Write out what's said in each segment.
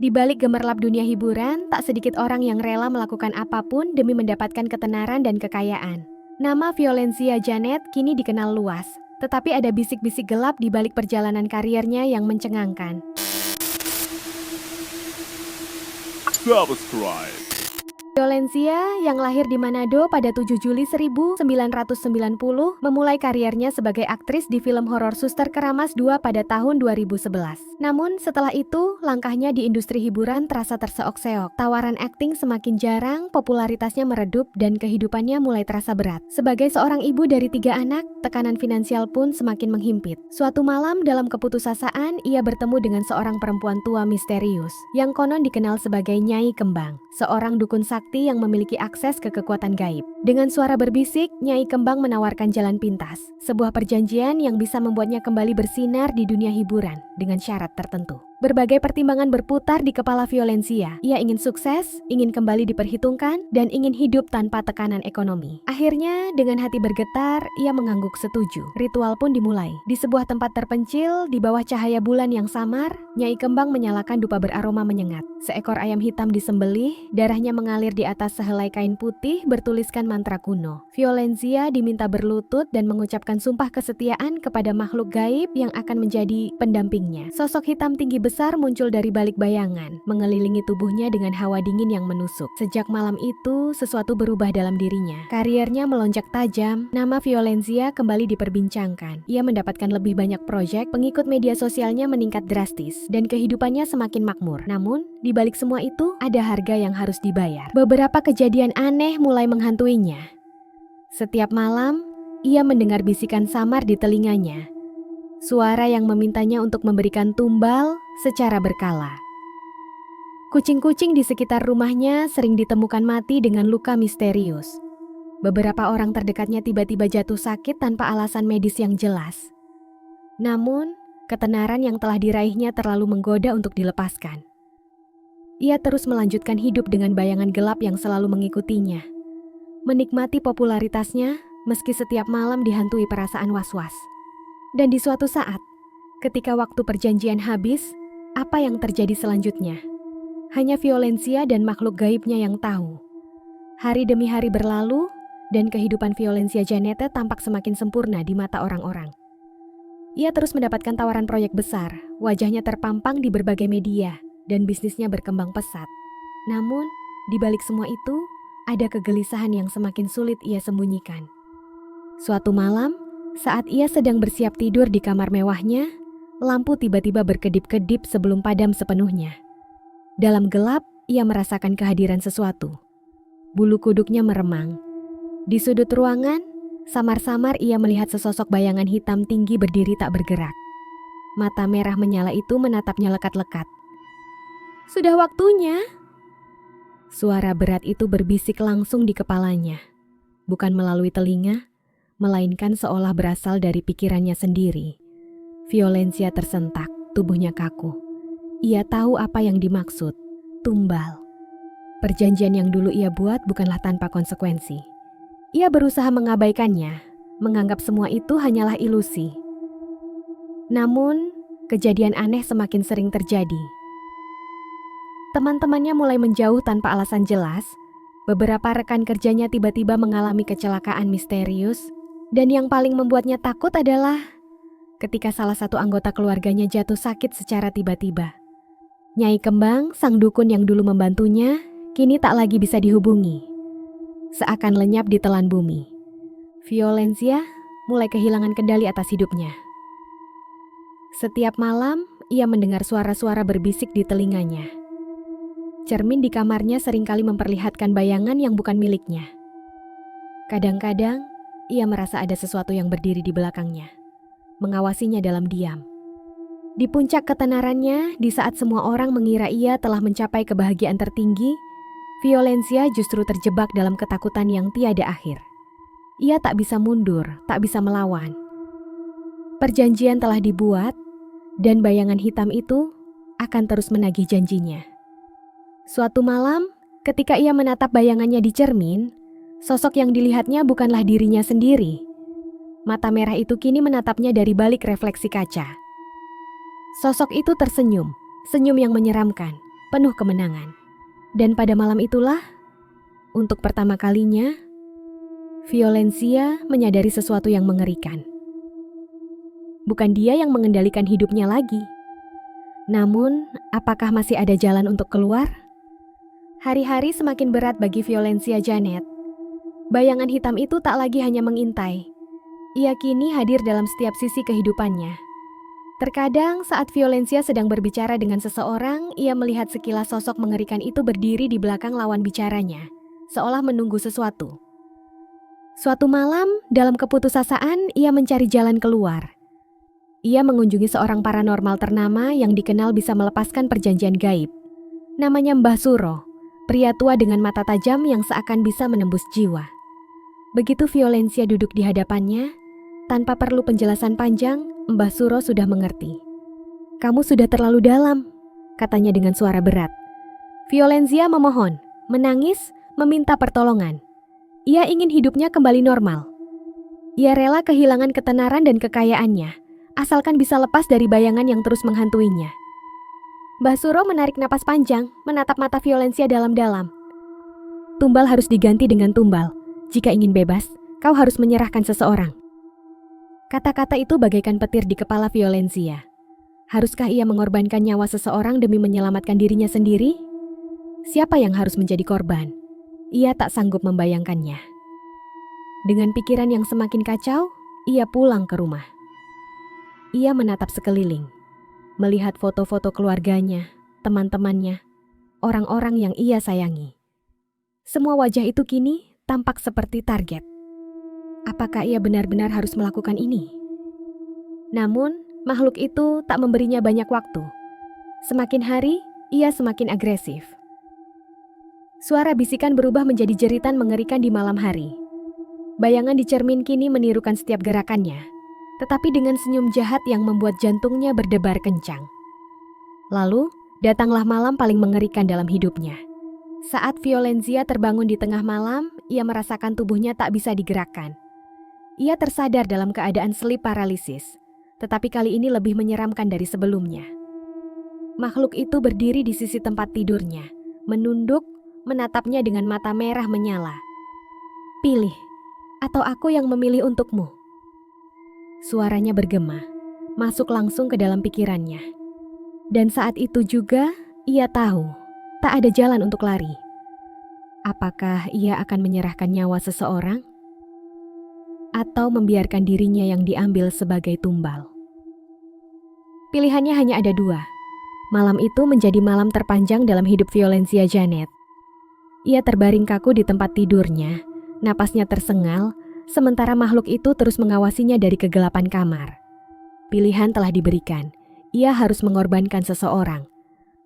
Di balik gemerlap dunia hiburan, tak sedikit orang yang rela melakukan apapun demi mendapatkan ketenaran dan kekayaan. Nama Violencia Janet kini dikenal luas, tetapi ada bisik-bisik gelap di balik perjalanan karirnya yang mencengangkan. Subscribe. Violencia, yang lahir di Manado pada 7 Juli 1990, memulai karirnya sebagai aktris di film horor Suster Keramas 2 pada tahun 2011. Namun, setelah itu, langkahnya di industri hiburan terasa terseok-seok. Tawaran akting semakin jarang, popularitasnya meredup, dan kehidupannya mulai terasa berat. Sebagai seorang ibu dari 3 anak, tekanan finansial pun semakin menghimpit. Suatu malam, dalam keputusasaan, ia bertemu dengan seorang perempuan tua misterius, yang konon dikenal sebagai Nyai Kembang, seorang dukun sakti yang memiliki akses ke kekuatan gaib. Dengan suara berbisik, Nyai Kembang menawarkan jalan pintas, sebuah perjanjian yang bisa membuatnya kembali bersinar di dunia hiburan dengan syarat tertentu. Berbagai pertimbangan berputar di kepala Violencia. Ia ingin sukses, ingin kembali diperhitungkan, dan ingin hidup tanpa tekanan ekonomi. Akhirnya, dengan hati bergetar, ia mengangguk setuju. Ritual pun dimulai. Di sebuah tempat terpencil, di bawah cahaya bulan yang samar, Nyai Kembang menyalakan dupa beraroma menyengat. Seekor ayam hitam disembelih, darahnya mengalir di atas sehelai kain putih bertuliskan mantra kuno. Violencia diminta berlutut dan mengucapkan sumpah kesetiaan kepada makhluk gaib yang akan menjadi pendampingnya. Sosok hitam tinggi besar muncul dari balik bayangan, mengelilingi tubuhnya dengan hawa dingin yang menusuk. Sejak malam itu, sesuatu berubah dalam dirinya. Kariernya melonjak tajam, nama Violencia kembali diperbincangkan. Ia mendapatkan lebih banyak proyek, pengikut media sosialnya meningkat drastis, dan kehidupannya semakin makmur. Namun, di balik semua itu, ada harga yang harus dibayar. Beberapa kejadian aneh mulai menghantuinya. Setiap malam, ia mendengar bisikan samar di telinganya. Suara yang memintanya untuk memberikan tumbal secara berkala. Kucing-kucing di sekitar rumahnya sering ditemukan mati dengan luka misterius. Beberapa orang terdekatnya tiba-tiba jatuh sakit tanpa alasan medis yang jelas. Namun, ketenaran yang telah diraihnya terlalu menggoda untuk dilepaskan. Ia terus melanjutkan hidup dengan bayangan gelap yang selalu mengikutinya. Menikmati popularitasnya meski setiap malam dihantui perasaan was-was. Dan di suatu saat, ketika waktu perjanjian habis, apa yang terjadi selanjutnya? Hanya Violencia dan makhluk gaibnya yang tahu. Hari demi hari berlalu, dan kehidupan Violencia Janet tampak semakin sempurna di mata orang-orang. Ia terus mendapatkan tawaran proyek besar, wajahnya terpampang di berbagai media, dan bisnisnya berkembang pesat. Namun, di balik semua itu, ada kegelisahan yang semakin sulit ia sembunyikan. Suatu malam, saat ia sedang bersiap tidur di kamar mewahnya, lampu tiba-tiba berkedip-kedip sebelum padam sepenuhnya. Dalam gelap, ia merasakan kehadiran sesuatu. Bulu kuduknya meremang. Di sudut ruangan, samar-samar ia melihat sesosok bayangan hitam tinggi berdiri tak bergerak. Mata merah menyala itu menatapnya lekat-lekat. "Sudah waktunya." Suara berat itu berbisik langsung di kepalanya. Bukan melalui telinga, melainkan seolah berasal dari pikirannya sendiri. Violencia tersentak, tubuhnya kaku. Ia tahu apa yang dimaksud, tumbal. Perjanjian yang dulu ia buat bukanlah tanpa konsekuensi. Ia berusaha mengabaikannya, menganggap semua itu hanyalah ilusi. Namun, kejadian aneh semakin sering terjadi. Teman-temannya mulai menjauh tanpa alasan jelas. Beberapa rekan kerjanya tiba-tiba mengalami kecelakaan misterius. Dan yang paling membuatnya takut adalah ketika salah satu anggota keluarganya jatuh sakit secara tiba-tiba. Nyai Kembang, sang dukun yang dulu membantunya, kini tak lagi bisa dihubungi. Seakan lenyap di telan bumi. Violencia mulai kehilangan kendali atas hidupnya. Setiap malam, ia mendengar suara-suara berbisik di telinganya. Cermin di kamarnya seringkali memperlihatkan bayangan yang bukan miliknya. Kadang-kadang, ia merasa ada sesuatu yang berdiri di belakangnya, mengawasinya dalam diam. Di puncak ketenarannya, di saat semua orang mengira ia telah mencapai kebahagiaan tertinggi, Violencia justru terjebak dalam ketakutan yang tiada akhir. Ia tak bisa mundur, tak bisa melawan. Perjanjian telah dibuat, dan bayangan hitam itu akan terus menagih janjinya. Suatu malam, ketika ia menatap bayangannya di cermin, sosok yang dilihatnya bukanlah dirinya sendiri. Mata merah itu kini menatapnya dari balik refleksi kaca. Sosok itu tersenyum, senyum yang menyeramkan. penuh kemenangan. Dan pada malam itulah, untuk pertama kalinya, Violencia menyadari sesuatu yang mengerikan. Bukan dia yang mengendalikan hidupnya lagi. Namun, apakah masih ada jalan untuk keluar? Hari-hari semakin berat bagi Violencia Janet. Bayangan hitam itu tak lagi hanya mengintai. Ia kini hadir dalam setiap sisi kehidupannya. Terkadang saat Violencia sedang berbicara dengan seseorang, ia melihat sekilas sosok mengerikan itu berdiri di belakang lawan bicaranya, seolah menunggu sesuatu. Suatu malam, dalam keputusasaan, ia mencari jalan keluar. Ia mengunjungi seorang paranormal ternama yang dikenal bisa melepaskan perjanjian gaib. Namanya Mbah Suro, pria tua dengan mata tajam yang seakan bisa menembus jiwa. Begitu Violencia duduk di hadapannya, tanpa perlu penjelasan panjang, Mbah Suro sudah mengerti. "Kamu sudah terlalu dalam," katanya dengan suara berat. Violencia memohon, menangis, meminta pertolongan. Ia ingin hidupnya kembali normal. Ia rela kehilangan ketenaran dan kekayaannya, asalkan bisa lepas dari bayangan yang terus menghantuinya. Mbah Suro menarik napas panjang, menatap mata Violencia dalam-dalam. "Tumbal harus diganti dengan tumbal. Jika ingin bebas, kau harus menyerahkan seseorang." Kata-kata itu bagaikan petir di kepala Violencia. Haruskah ia mengorbankan nyawa seseorang demi menyelamatkan dirinya sendiri? Siapa yang harus menjadi korban? Ia tak sanggup membayangkannya. Dengan pikiran yang semakin kacau, ia pulang ke rumah. Ia menatap sekeliling, melihat foto-foto keluarganya, teman-temannya, orang-orang yang ia sayangi. Semua wajah itu kini tampak seperti target. Apakah ia benar-benar harus melakukan ini? Namun, makhluk itu tak memberinya banyak waktu. Semakin hari, ia semakin agresif. Suara bisikan berubah menjadi jeritan mengerikan di malam hari. Bayangan di cermin kini menirukan setiap gerakannya, tetapi dengan senyum jahat yang membuat jantungnya berdebar kencang. Lalu, datanglah malam paling mengerikan dalam hidupnya. Saat Violencia terbangun di tengah malam, ia merasakan tubuhnya tak bisa digerakkan. Ia tersadar dalam keadaan sleep paralisis, tetapi kali ini lebih menyeramkan dari sebelumnya. Makhluk itu berdiri di sisi tempat tidurnya, menunduk, menatapnya dengan mata merah menyala. "Pilih, atau aku yang memilih untukmu." Suaranya bergema, masuk langsung ke dalam pikirannya. Dan saat itu juga, ia tahu, tak ada jalan untuk lari. Apakah ia akan menyerahkan nyawa seseorang? Atau membiarkan dirinya yang diambil sebagai tumbal? Pilihannya hanya ada dua. Malam itu menjadi malam terpanjang dalam hidup Violencia Janet. Ia terbaring kaku di tempat tidurnya, napasnya tersengal, sementara makhluk itu terus mengawasinya dari kegelapan kamar. Pilihan telah diberikan, ia harus mengorbankan seseorang,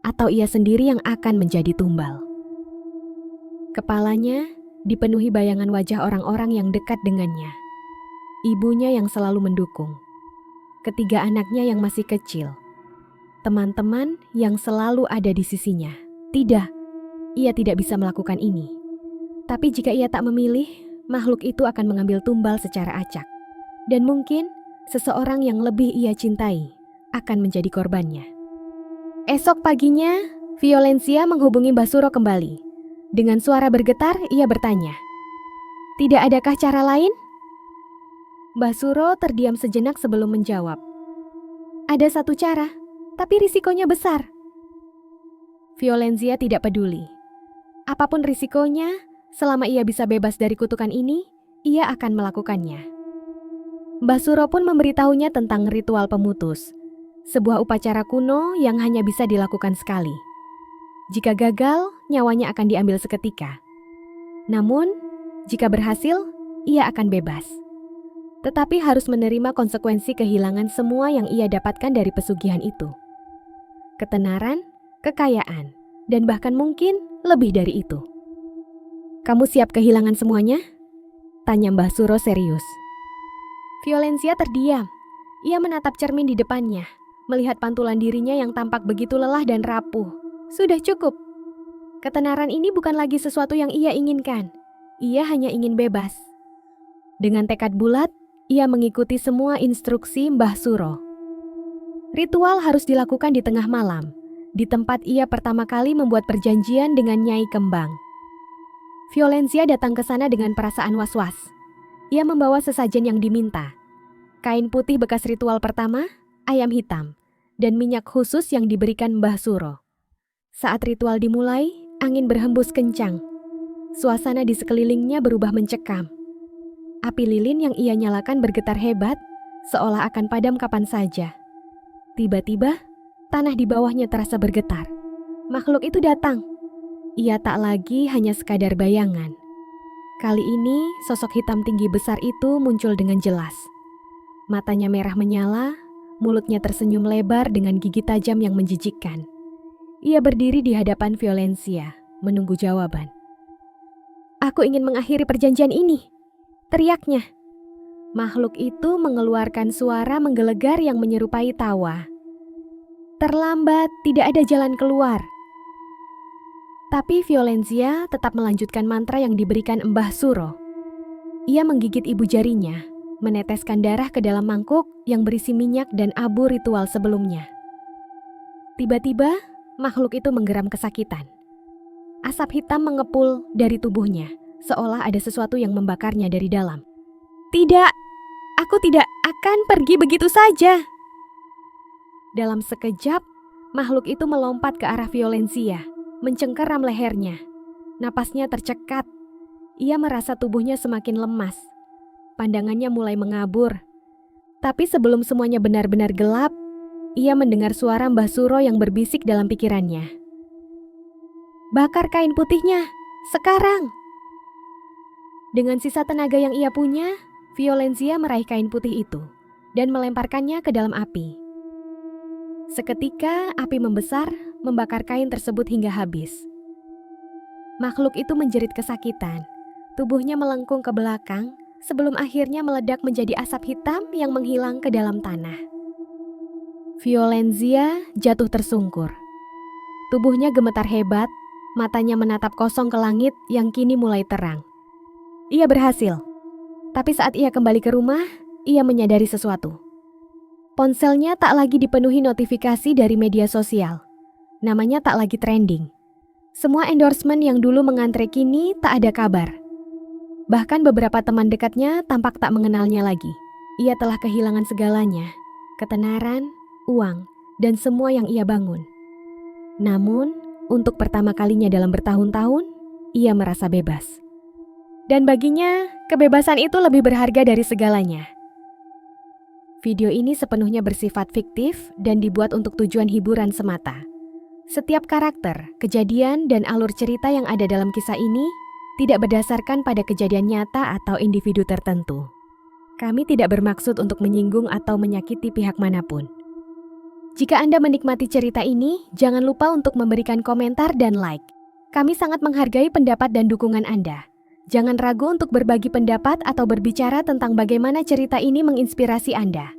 atau ia sendiri yang akan menjadi tumbal. Kepalanya dipenuhi bayangan wajah orang-orang yang dekat dengannya. Ibunya yang selalu mendukung, ketiga anaknya yang masih kecil, teman-teman yang selalu ada di sisinya. Tidak, ia tidak bisa melakukan ini. Tapi jika ia tak memilih, makhluk itu akan mengambil tumbal secara acak. Dan mungkin seseorang yang lebih ia cintai akan menjadi korbannya. Esok paginya, Violencia menghubungi Mbah Suro kembali. Dengan suara bergetar, ia bertanya, "Tidak adakah cara lain?" Mbah Suro terdiam sejenak sebelum menjawab. "Ada satu cara, tapi risikonya besar." Violencia tidak peduli. Apapun risikonya, selama ia bisa bebas dari kutukan ini, ia akan melakukannya. Mbah Suro pun memberitahunya tentang ritual pemutus, sebuah upacara kuno yang hanya bisa dilakukan sekali. Jika gagal, nyawanya akan diambil seketika. Namun, jika berhasil, ia akan bebas. Tetapi harus menerima konsekuensi kehilangan semua yang ia dapatkan dari pesugihan itu. Ketenaran, kekayaan, dan bahkan mungkin lebih dari itu. "Kamu siap kehilangan semuanya?" tanya Mbah Suro serius. Violencia terdiam. Ia menatap cermin di depannya, melihat pantulan dirinya yang tampak begitu lelah dan rapuh. Sudah cukup. Ketenaran ini bukan lagi sesuatu yang ia inginkan. Ia hanya ingin bebas. Dengan tekad bulat, ia mengikuti semua instruksi Mbah Suro. Ritual harus dilakukan di tengah malam, di tempat ia pertama kali membuat perjanjian dengan Nyai Kembang. Violencia datang ke sana dengan perasaan was-was. Ia membawa sesajen yang diminta. Kain putih bekas ritual pertama, ayam hitam, dan minyak khusus yang diberikan Mbah Suro. Saat ritual dimulai, angin berhembus kencang. Suasana di sekelilingnya berubah mencekam. Api lilin yang ia nyalakan bergetar hebat, seolah akan padam kapan saja. Tiba-tiba, tanah di bawahnya terasa bergetar. Makhluk itu datang. Ia tak lagi hanya sekadar bayangan. Kali ini, sosok hitam tinggi besar itu muncul dengan jelas. Matanya merah menyala, mulutnya tersenyum lebar dengan gigi tajam yang menjijikkan. Ia berdiri di hadapan Violencia, menunggu jawaban. "Aku ingin mengakhiri perjanjian ini," teriaknya. Makhluk itu mengeluarkan suara menggelegar yang menyerupai tawa. Terlambat, tidak ada jalan keluar. Tapi Violencia tetap melanjutkan mantra yang diberikan Mbah Suro. Ia menggigit ibu jarinya, meneteskan darah ke dalam mangkuk yang berisi minyak dan abu ritual sebelumnya. Tiba-tiba, makhluk itu menggeram kesakitan. Asap hitam mengepul dari tubuhnya, seolah ada sesuatu yang membakarnya dari dalam. "Tidak, aku tidak akan pergi begitu saja." Dalam sekejap, makhluk itu melompat ke arah Violencia, mencengkeram lehernya. Napasnya tercekat. Ia merasa tubuhnya semakin lemas. Pandangannya mulai mengabur. Tapi sebelum semuanya benar-benar gelap, ia mendengar suara Mbah Suro yang berbisik dalam pikirannya. "Bakar kain putihnya, sekarang!" Dengan sisa tenaga yang ia punya, Violencia meraih kain putih itu dan melemparkannya ke dalam api. Seketika api membesar, membakar kain tersebut hingga habis. Makhluk itu menjerit kesakitan. Tubuhnya melengkung ke belakang sebelum akhirnya meledak menjadi asap hitam yang menghilang ke dalam tanah. Violencia jatuh tersungkur. Tubuhnya gemetar hebat, matanya menatap kosong ke langit yang kini mulai terang. Ia berhasil. Tapi saat ia kembali ke rumah, ia menyadari sesuatu. Ponselnya tak lagi dipenuhi notifikasi dari media sosial. Namanya tak lagi trending. Semua endorsement yang dulu mengantre kini tak ada kabar. Bahkan beberapa teman dekatnya tampak tak mengenalnya lagi. Ia telah kehilangan segalanya, ketenaran, uang, dan semua yang ia bangun. Namun, untuk pertama kalinya dalam bertahun-tahun, ia merasa bebas. Dan baginya, kebebasan itu lebih berharga dari segalanya. Video ini sepenuhnya bersifat fiktif dan dibuat untuk tujuan hiburan semata. Setiap karakter, kejadian, dan alur cerita yang ada dalam kisah ini tidak berdasarkan pada kejadian nyata atau individu tertentu. Kami tidak bermaksud untuk menyinggung atau menyakiti pihak manapun. Jika Anda menikmati cerita ini, jangan lupa untuk memberikan komentar dan like. Kami sangat menghargai pendapat dan dukungan Anda. Jangan ragu untuk berbagi pendapat atau berbicara tentang bagaimana cerita ini menginspirasi Anda.